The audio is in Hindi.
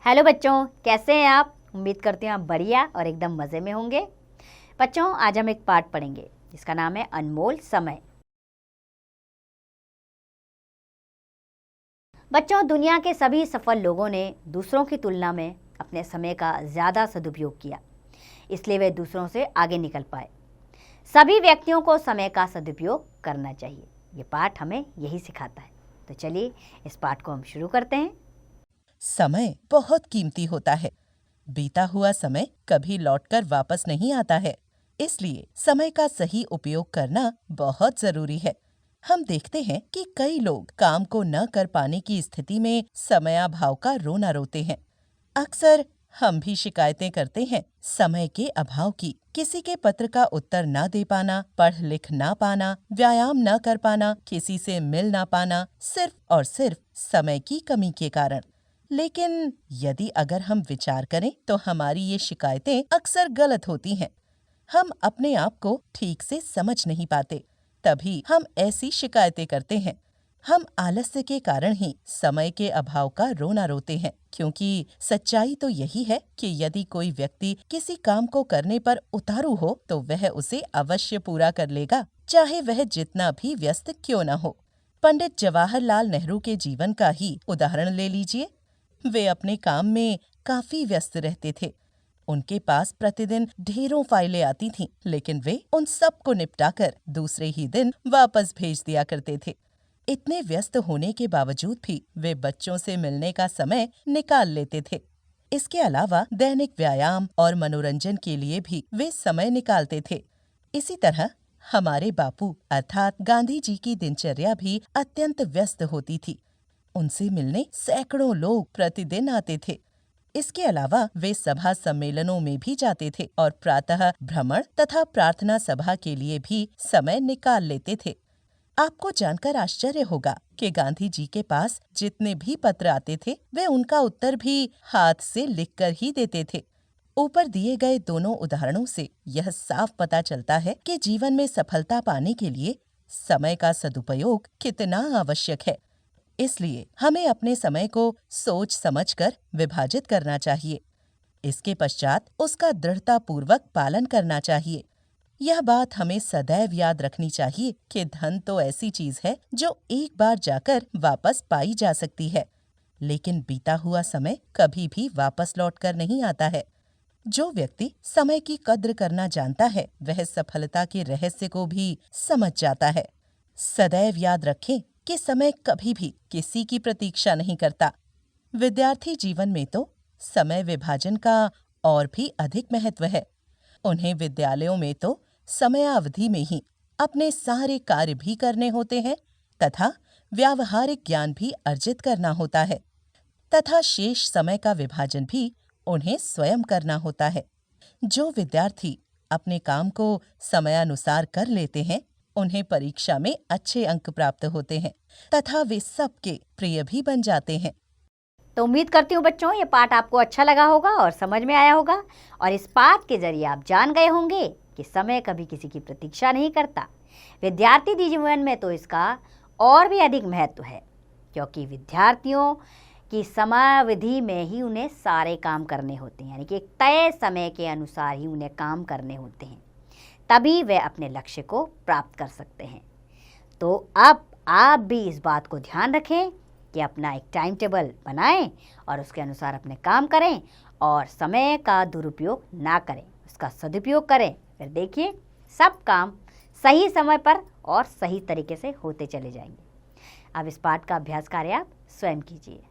हेलो बच्चों, कैसे हैं आप। उम्मीद करती हूँ आप बढ़िया और एकदम मज़े में होंगे। बच्चों, आज हम एक पाठ पढ़ेंगे जिसका नाम है अनमोल समय। बच्चों, दुनिया के सभी सफल लोगों ने दूसरों की तुलना में अपने समय का ज़्यादा सदुपयोग किया, इसलिए वे दूसरों से आगे निकल पाए। सभी व्यक्तियों को समय का सदुपयोग करना चाहिए। ये पाठ हमें यही सिखाता है। तो चलिए इस पाठ को हम शुरू करते हैं। समय बहुत कीमती होता है। बीता हुआ समय कभी लौटकर वापस नहीं आता है, इसलिए समय का सही उपयोग करना बहुत जरूरी है। हम देखते हैं कि कई लोग काम को न कर पाने की स्थिति में समयाभाव का रोना रोते हैं। अक्सर हम भी शिकायतें करते हैं समय के अभाव की। किसी के पत्र का उत्तर न दे पाना, पढ़ लिख ना पाना, व्यायाम न कर पाना, किसी से मिल ना पाना, सिर्फ और सिर्फ समय की कमी के कारण। लेकिन यदि अगर हम विचार करें तो हमारी ये शिकायतें अक्सर गलत होती हैं। हम अपने आप को ठीक से समझ नहीं पाते, तभी हम ऐसी शिकायतें करते हैं। हम आलस्य के कारण ही समय के अभाव का रोना रोते हैं, क्योंकि सच्चाई तो यही है कि यदि कोई व्यक्ति किसी काम को करने पर उतारू हो तो वह उसे अवश्य पूरा कर लेगा, चाहे वह जितना भी व्यस्त क्यों न हो। पंडित जवाहरलाल नेहरू के जीवन का ही उदाहरण ले लीजिए। वे अपने काम में काफी व्यस्त रहते थे। उनके पास प्रतिदिन ढेरों फाइलें आती थीं, लेकिन वे उन सब को निपटाकर दूसरे ही दिन वापस भेज दिया करते थे। इतने व्यस्त होने के बावजूद भी वे बच्चों से मिलने का समय निकाल लेते थे। इसके अलावा दैनिक व्यायाम और मनोरंजन के लिए भी वे समय निकालते थे। इसी तरह हमारे बापू अर्थात गांधी जी की दिनचर्या भी अत्यंत व्यस्त होती थी। उनसे मिलने सैकड़ों लोग प्रतिदिन आते थे। इसके अलावा वे सभा सम्मेलनों में भी जाते थे और प्रातः भ्रमण तथा प्रार्थना सभा के लिए भी समय निकाल लेते थे। आपको जानकर आश्चर्य होगा कि गांधी जी के पास जितने भी पत्र आते थे, वे उनका उत्तर भी हाथ से लिखकर ही देते थे। ऊपर दिए गए दोनों उदाहरणों से यह साफ पता चलता है कि जीवन में सफलता पाने के लिए समय का सदुपयोग कितना आवश्यक है। इसलिए हमें अपने समय को सोच समझकर विभाजित करना चाहिए। इसके पश्चात उसका दृढ़तापूर्वक पालन करना चाहिए। यह बात हमें सदैव याद रखनी चाहिए कि धन तो ऐसी चीज है जो एक बार जाकर वापस पाई जा सकती है, लेकिन बीता हुआ समय कभी भी वापस लौटकर नहीं आता है। जो व्यक्ति समय की कद्र करना जानता है, वह सफलता के रहस्य को भी समझ जाता है। सदैव याद रखें कि समय कभी भी किसी की प्रतीक्षा नहीं करता। विद्यार्थी जीवन में तो समय विभाजन का और भी अधिक महत्व है। उन्हें विद्यालयों में तो समयावधि में ही अपने सारे कार्य भी करने होते हैं तथा व्यावहारिक ज्ञान भी अर्जित करना होता है, तथा शेष समय का विभाजन भी उन्हें स्वयं करना होता है। जो विद्यार्थी अपने काम को समयानुसार कर लेते हैं, उन्हें परीक्षा में अच्छे अंक प्राप्त होते हैं तथा वे सबके प्रिय भी बन जाते हैं। तो उम्मीद करती हूँ बच्चों, ये पाठ आपको अच्छा लगा होगा और समझ में आया होगा, और इस पाठ के जरिए आप जान गए होंगे कि समय कभी किसी की प्रतीक्षा नहीं करता। विद्यार्थी जीवन में तो इसका और भी अधिक महत्व है, क्योंकि विद्यार्थियों की समयावधि में ही उन्हें सारे काम करने होते हैं, यानी कि एक तय समय के अनुसार ही उन्हें काम करने होते हैं, तभी वे अपने लक्ष्य को प्राप्त कर सकते हैं। तो अब आप भी इस बात को ध्यान रखें कि अपना एक टाइम टेबल बनाएं और उसके अनुसार अपने काम करें और समय का दुरुपयोग ना करें, उसका सदुपयोग करें। फिर देखिए सब काम सही समय पर और सही तरीके से होते चले जाएंगे। अब इस पाठ का अभ्यास कार्य आप स्वयं कीजिए।